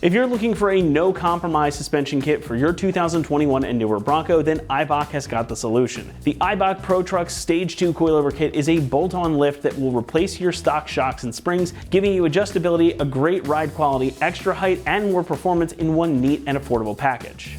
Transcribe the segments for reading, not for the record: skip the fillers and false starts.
If you're looking for a no-compromise suspension kit for your 2021 and newer Bronco, then Eibach has got the solution. The Eibach Pro-Truck Stage 2 Coilover Kit is a bolt-on lift that will replace your stock shocks and springs, giving you adjustability, a great ride quality, extra height, and more performance in one neat and affordable package.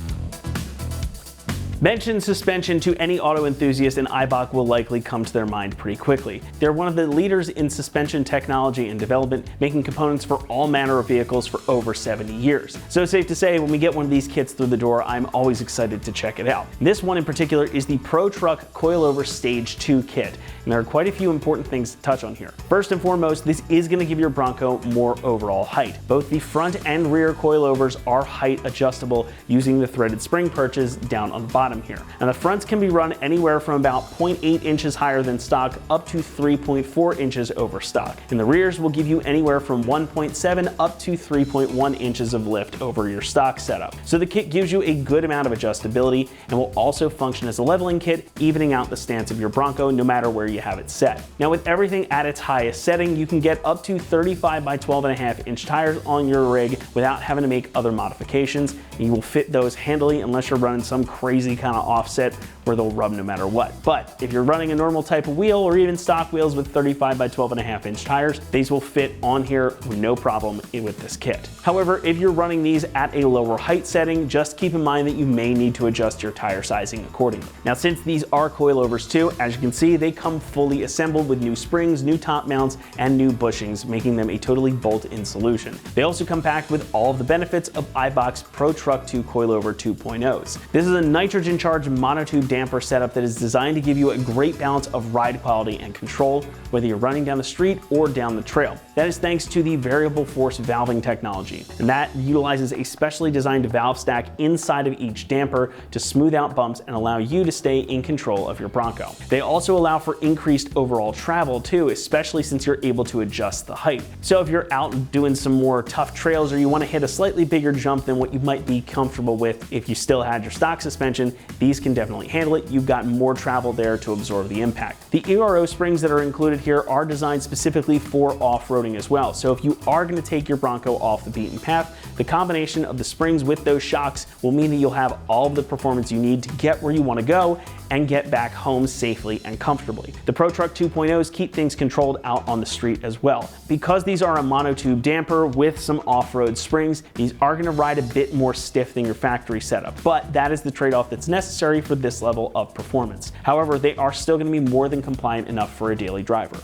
Mention suspension to any auto enthusiast and Eibach will likely come to their mind pretty quickly. They're one of the leaders in suspension technology and development, making components for all manner of vehicles for over 70 years. So it's safe to say when we get one of these kits through the door, I'm always excited to check it out. This one in particular is the Pro-Truck Coil-Over Stage 2 Kit, and there are quite a few important things to touch on here. First and foremost, this is going to give your Bronco more overall height. Both the front and rear coilovers are height adjustable using the threaded spring perches down on the bottom here. And the fronts can be run anywhere from about 0.8 inches higher than stock up to 3.4 inches over stock. And the rears will give you anywhere from 1.7 up to 3.1 inches of lift over your stock setup. So the kit gives you a good amount of adjustability and will also function as a leveling kit, evening out the stance of your Bronco no matter where you have it set. Now with everything at its highest setting, you can get up to 35 by 12.5 inch tires on your rig without having to make other modifications, and you will fit those handily unless you're running some crazy kind of offset where they'll rub no matter what. But if you're running a normal type of wheel or even stock wheels with 35 by 12.5 inch tires, these will fit on here with no problem with this kit. However, if you're running these at a lower height setting, just keep in mind that you may need to adjust your tire sizing accordingly. Now, since these are coilovers too, as you can see, they come fully assembled with new springs, new top mounts, and new bushings, making them a totally bolt-in solution. They also come packed with all of the benefits of Eibach's Pro-Truck 2 Coilover 2.0s. This is a nitrogen charged monotube damper setup that is designed to give you a great balance of ride quality and control, whether you're running down the street or down the trail. That is thanks to the variable force valving technology, and that utilizes a specially designed valve stack inside of each damper to smooth out bumps and allow you to stay in control of your Bronco. They also allow for increased overall travel too, especially since you're able to adjust the height. So if you're out doing some more tough trails or you want to hit a slightly bigger jump than what you might be comfortable with if you still had your stock suspension, these can definitely handle it. You've got more travel there to absorb the impact. The ERO springs that are included here are designed specifically for off-roading as well. So if you are going to take your Bronco off the beaten path, the combination of the springs with those shocks will mean that you'll have all of the performance you need to get where you want to go and get back home safely and comfortably. The Pro-Truck 2.0s keep things controlled out on the street as well. Because these are a monotube damper with some off-road springs, these are going to ride a bit more stiff than your factory setup, but that is the trade-off that's necessary for this level of performance. However, they are still going to be more than compliant enough for a daily driver.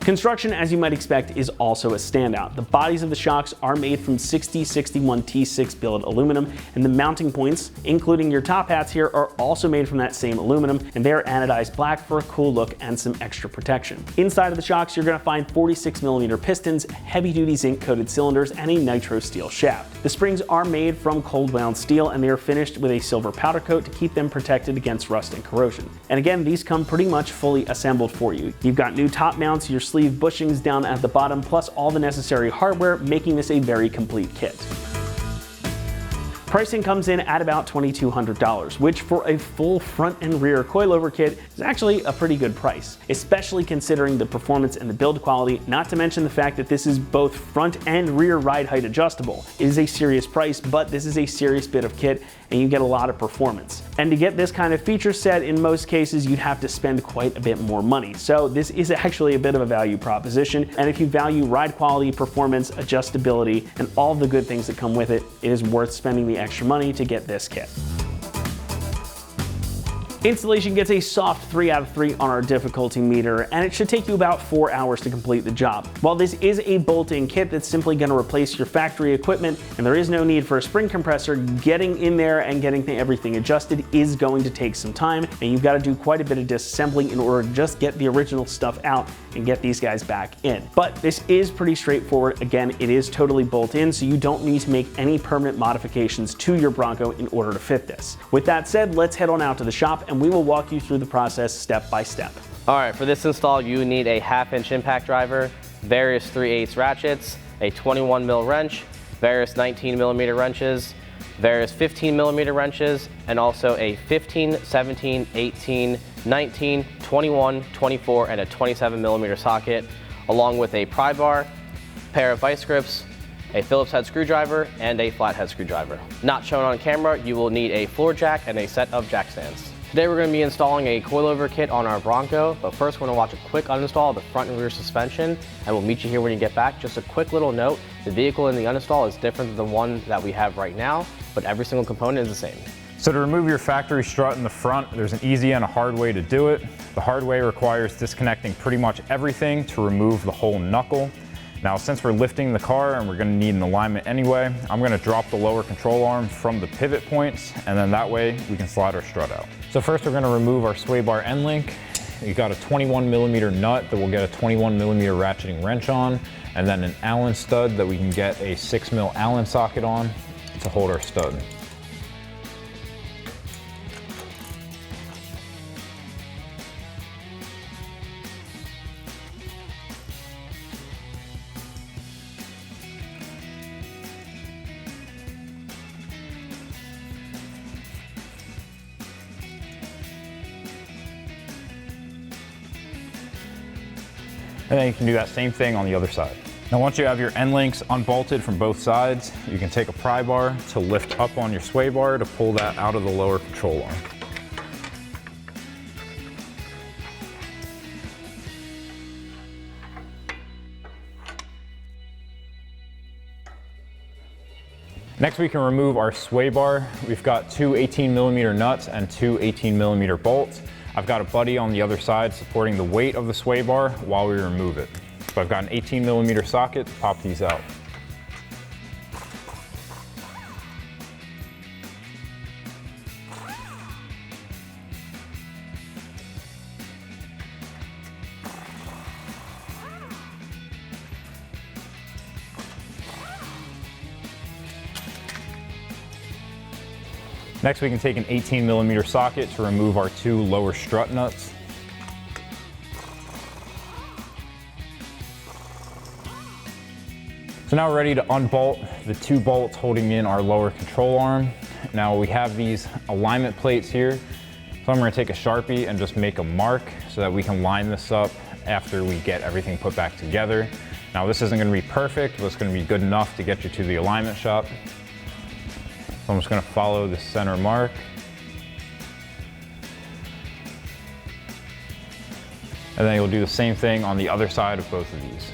Construction, as you might expect, is also a standout. The bodies of the shocks are made from 6061 T6 billet aluminum, and the mounting points, including your top hats here, are also made from that same aluminum, and they are anodized black for a cool look and some extra protection. Inside of the shocks, you're going to find 46mm pistons, heavy-duty zinc-coated cylinders, and a nitro steel shaft. The springs are made from cold-wound steel, and they are finished with a silver powder coat to keep them protected against rust and corrosion. And again, these come pretty much fully assembled for you. You've got new top mounts, your sleeve bushings down at the bottom, plus all the necessary hardware, making this a very complete kit. Pricing comes in at about $2,200, which for a full front and rear coilover kit is actually a pretty good price, especially considering the performance and the build quality, not to mention the fact that this is both front and rear ride height adjustable. It is a serious price, but this is a serious bit of kit and you get a lot of performance. And to get this kind of feature set, in most cases, you'd have to spend quite a bit more money. So this is actually a bit of a value proposition. And if you value ride quality, performance, adjustability, and all the good things that come with it, it is worth spending the extra money to get this kit. Installation gets a soft 3 out of 3 on our difficulty meter, and it should take you about 4 hours to complete the job. While this is a bolt-in kit that's simply going to replace your factory equipment, and there is no need for a spring compressor, getting in there and getting everything adjusted is going to take some time, and you've got to do quite a bit of disassembling in order to just get the original stuff out and get these guys back in. But this is pretty straightforward. Again, it is totally bolt-in, so you don't need to make any permanent modifications to your Bronco in order to fit this. With that said, let's head on out to the shop and we will walk you through the process step by step. All right, for this install, you need a 1/2-inch impact driver, various 3/8 ratchets, a 21mm wrench, various 19mm wrenches, various 15mm wrenches, and also a 15, 17, 18, 19, 21, 24, and a 27mm socket, along with a pry bar, pair of vice grips, a Phillips head screwdriver, and a flathead screwdriver. Not shown on camera, you will need a floor jack and a set of jack stands. Today we're going to be installing a coilover kit on our Bronco, but first we're going to watch a quick uninstall of the front and rear suspension, and we'll meet you here when you get back. Just a quick little note, the vehicle in the uninstall is different than the one that we have right now, but every single component is the same. So to remove your factory strut in the front, there's an easy and a hard way to do it. The hard way requires disconnecting pretty much everything to remove the whole knuckle. Now, since we're lifting the car and we're going to need an alignment anyway, I'm going to drop the lower control arm from the pivot points, and then that way we can slide our strut out. So first we're going to remove our sway bar end link. You've got a 21mm nut that we'll get a 21mm ratcheting wrench on, and then an Allen stud that we can get a 6mm Allen socket on to hold our stud. And then you can do that same thing on the other side. Now once you have your end links unbolted from both sides, you can take a pry bar to lift up on your sway bar to pull that out of the lower control arm. Next we can remove our sway bar. We've got two 18mm nuts and two 18mm bolts. I've got a buddy on the other side supporting the weight of the sway bar while we remove it. So I've got an 18mm socket to pop these out. Next we can take an 18mm socket to remove our two lower strut nuts. So now we're ready to unbolt the two bolts holding in our lower control arm. Now we have these alignment plates here. So I'm going to take a Sharpie and just make a mark so that we can line this up after we get everything put back together. Now this isn't going to be perfect, but it's going to be good enough to get you to the alignment shop. So I'm just going to follow the center mark. And then you'll do the same thing on the other side of both of these.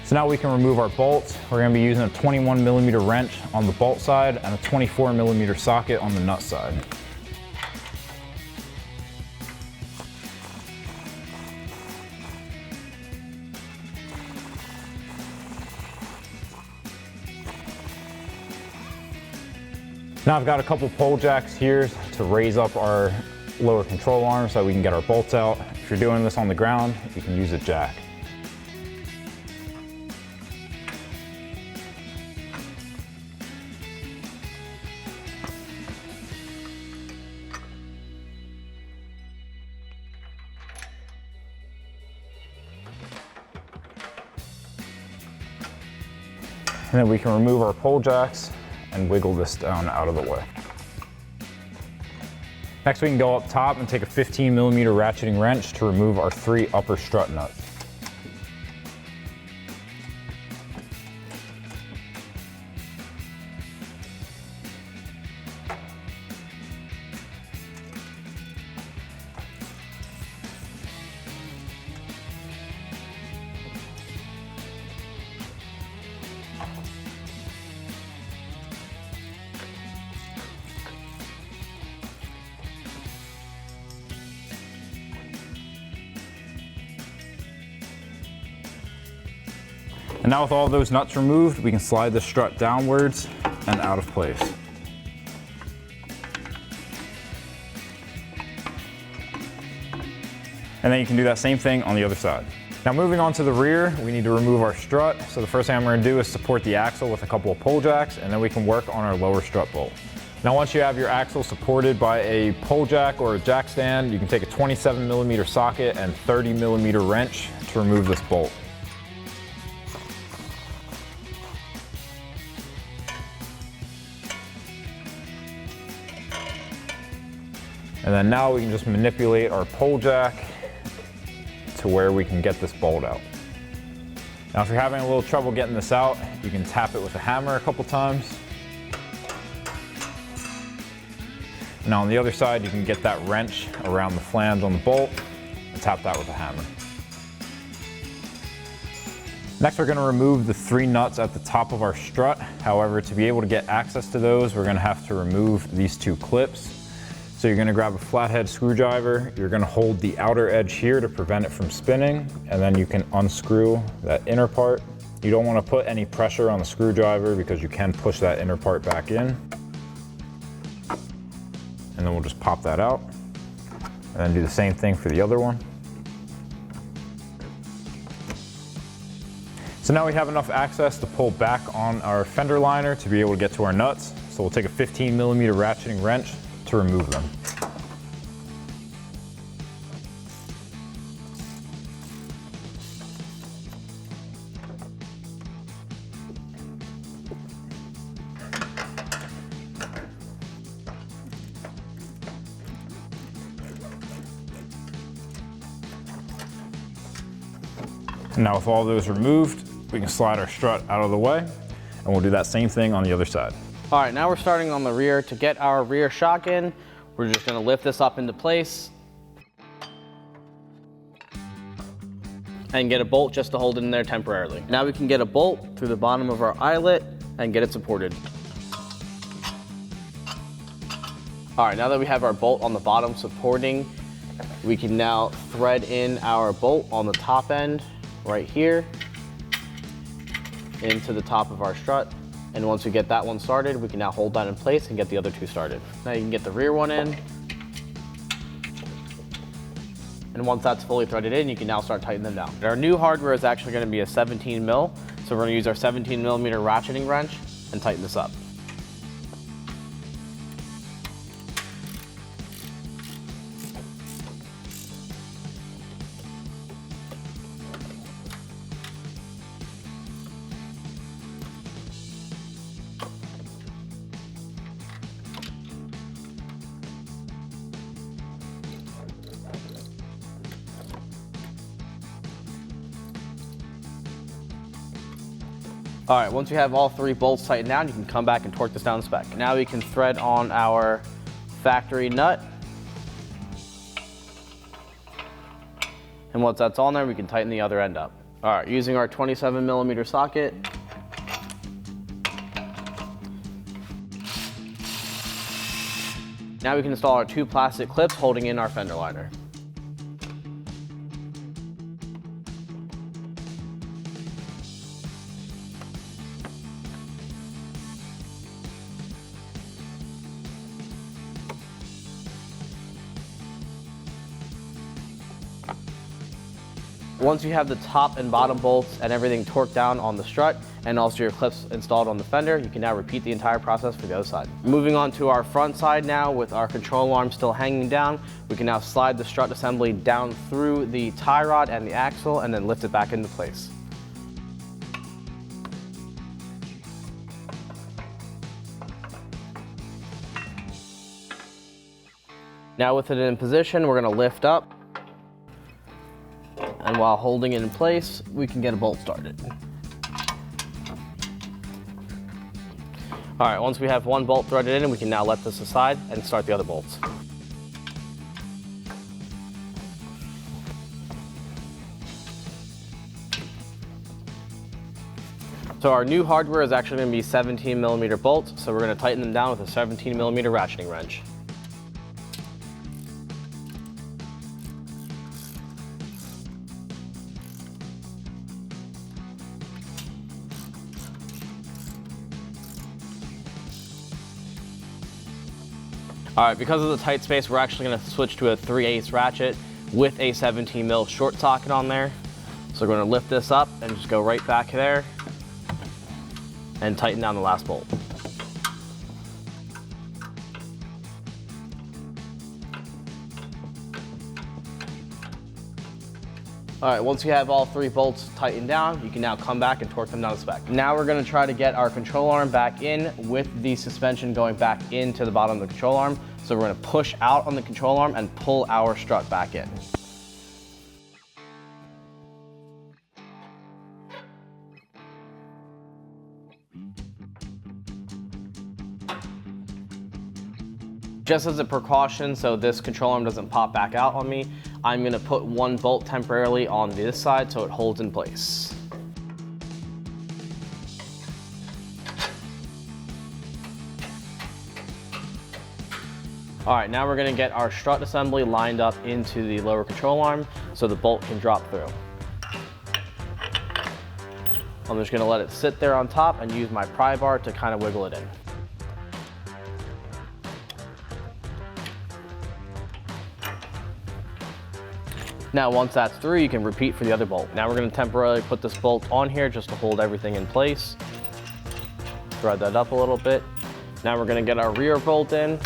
So now we can remove our bolts. We're going to be using a 21mm wrench on the bolt side and a 24mm socket on the nut side. Now I've got a couple pole jacks here to raise up our lower control arm so that we can get our bolts out. If you're doing this on the ground, you can use a jack. And then we can remove our pole jacks and wiggle this down out of the way. Next we can go up top and take a 15mm ratcheting wrench to remove our three upper strut nuts. And now with all those nuts removed, we can slide the strut downwards and out of place. And then you can do that same thing on the other side. Now moving on to the rear, we need to remove our strut. So the first thing I'm going to do is support the axle with a couple of pole jacks, and then we can work on our lower strut bolt. Now once you have your axle supported by a pole jack or a jack stand, you can take a 27mm socket and 30mm wrench to remove this bolt. And then now we can just manipulate our pole jack to where we can get this bolt out. Now if you're having a little trouble getting this out, you can tap it with a hammer a couple times. Now on the other side, you can get that wrench around the flange on the bolt and tap that with a hammer. Next, we're going to remove the 3 nuts at the top of our strut. However, to be able to get access to those, we're going to have to remove these 2 clips. So you're going to grab a flathead screwdriver, you're going to hold the outer edge here to prevent it from spinning, and then you can unscrew that inner part. You don't want to put any pressure on the screwdriver because you can push that inner part back in. And then we'll just pop that out, and then do the same thing for the other one. So now we have enough access to pull back on our fender liner to be able to get to our nuts. So we'll take a 15mm ratcheting wrench to remove them. Now with all those removed, we can slide our strut out of the way, and we'll do that same thing on the other side. All right, now we're starting on the rear. To get our rear shock in, we're just gonna lift this up into place and get a bolt just to hold it in there temporarily. Now we can get a bolt through the bottom of our eyelet and get it supported. All right, now that we have our bolt on the bottom supporting, we can now thread in our bolt on the top end right here into the top of our strut. And once we get that one started, we can now hold that in place and get the other 2 started. Now you can get the rear one in. And once that's fully threaded in, you can now start tightening them down. Our new hardware is actually going to be a 17 mil. So we're going to use our 17mm ratcheting wrench and tighten this up. All right, once you have all 3 bolts tightened down, you can come back and torque this down the spec. Now we can thread on our factory nut. And once that's on there, we can tighten the other end up. All right, using our 27mm socket. Now we can install our 2 plastic clips holding in our fender liner. Once you have the top and bottom bolts and everything torqued down on the strut and also your clips installed on the fender, you can now repeat the entire process for the other side. Moving on to our front side now, with our control arm still hanging down, we can now slide the strut assembly down through the tie rod and the axle and then lift it back into place. Now with it in position, we're going to lift up. And while holding it in place, we can get a bolt started. All right, once we have one bolt threaded in, we can now let this aside and start the other bolts. So our new hardware is actually going to be 17mm bolts, so we're going to tighten them down with a 17mm ratcheting wrench. All right, because of the tight space, we're actually going to switch to a 3/8 ratchet with a 17mm short socket on there. So we're going to lift this up and just go right back there and tighten down the last bolt. All right, once you have all 3 bolts tightened down, you can now come back and torque them down the spec. Now we're gonna try to get our control arm back in with the suspension going back into the bottom of the control arm. So we're gonna push out on the control arm and pull our strut back in. Just as a precaution, so this control arm doesn't pop back out on me, I'm gonna put one bolt temporarily on this side so it holds in place. All right, now we're gonna get our strut assembly lined up into the lower control arm so the bolt can drop through. I'm just gonna let it sit there on top and use my pry bar to kind of wiggle it in. Now once that's through, you can repeat for the other bolt. Now we're gonna temporarily put this bolt on here just to hold everything in place. Thread that up a little bit. Now we're gonna get our rear bolt in.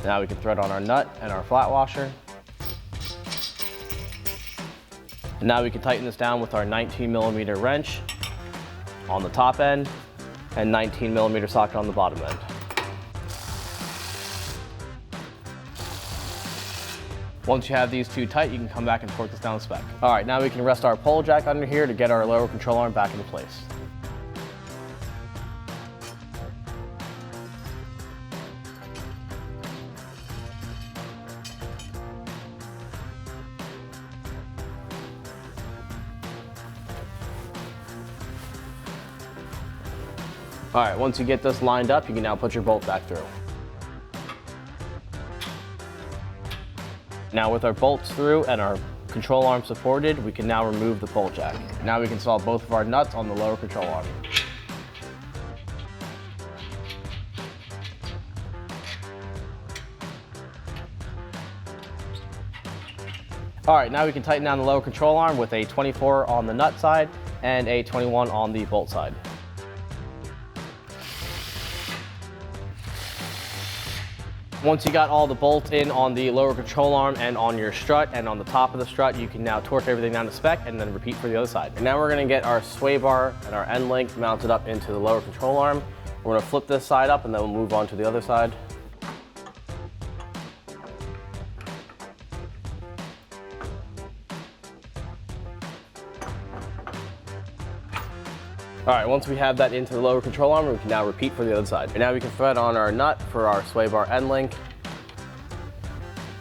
Now we can thread on our nut and our flat washer. And now we can tighten this down with our 19mm wrench on the top end and 19mm socket on the bottom end. Once you have these two tight, you can come back and torque this down to spec. All right, now we can rest our pole jack under here to get our lower control arm back into place. All right, once you get this lined up, you can now put your bolt back through. Now with our bolts through and our control arm supported, we can now remove the pole jack. Now we can install both of our nuts on the lower control arm. All right, now we can tighten down the lower control arm with a 24 on the nut side and a 21 on the bolt side. Once you got all the bolts in on the lower control arm and on your strut and on the top of the strut, you can now torque everything down to spec and then repeat for the other side. And now we're gonna get our sway bar and our end link mounted up into the lower control arm. We're gonna flip this side up and then we'll move on to the other side. All right, once we have that into the lower control arm, we can now repeat for the other side. And now we can thread on our nut for our sway bar end link.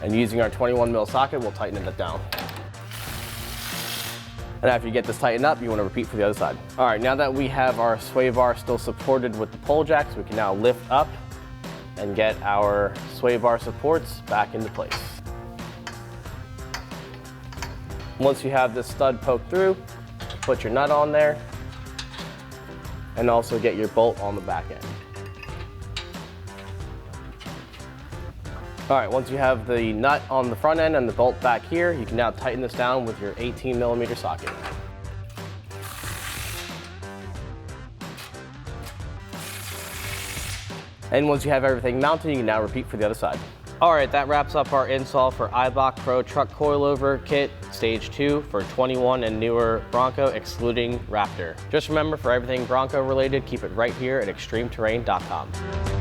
And using our 21mm socket, we'll tighten it down. And after you get this tightened up, you want to repeat for the other side. All right, now that we have our sway bar still supported with the pole jacks, we can now lift up and get our sway bar supports back into place. Once you have this stud poked through, put your nut on there. And also get your bolt on the back end. All right, once you have the nut on the front end and the bolt back here, you can now tighten this down with your 18mm socket. And once you have everything mounted, you can now repeat for the other side. All right, that wraps up our install for Eibach Pro-Truck Coil-Over Kit Stage 2 for 21 and newer Bronco, excluding Raptor. Just remember, for everything Bronco related, keep it right here at ExtremeTerrain.com.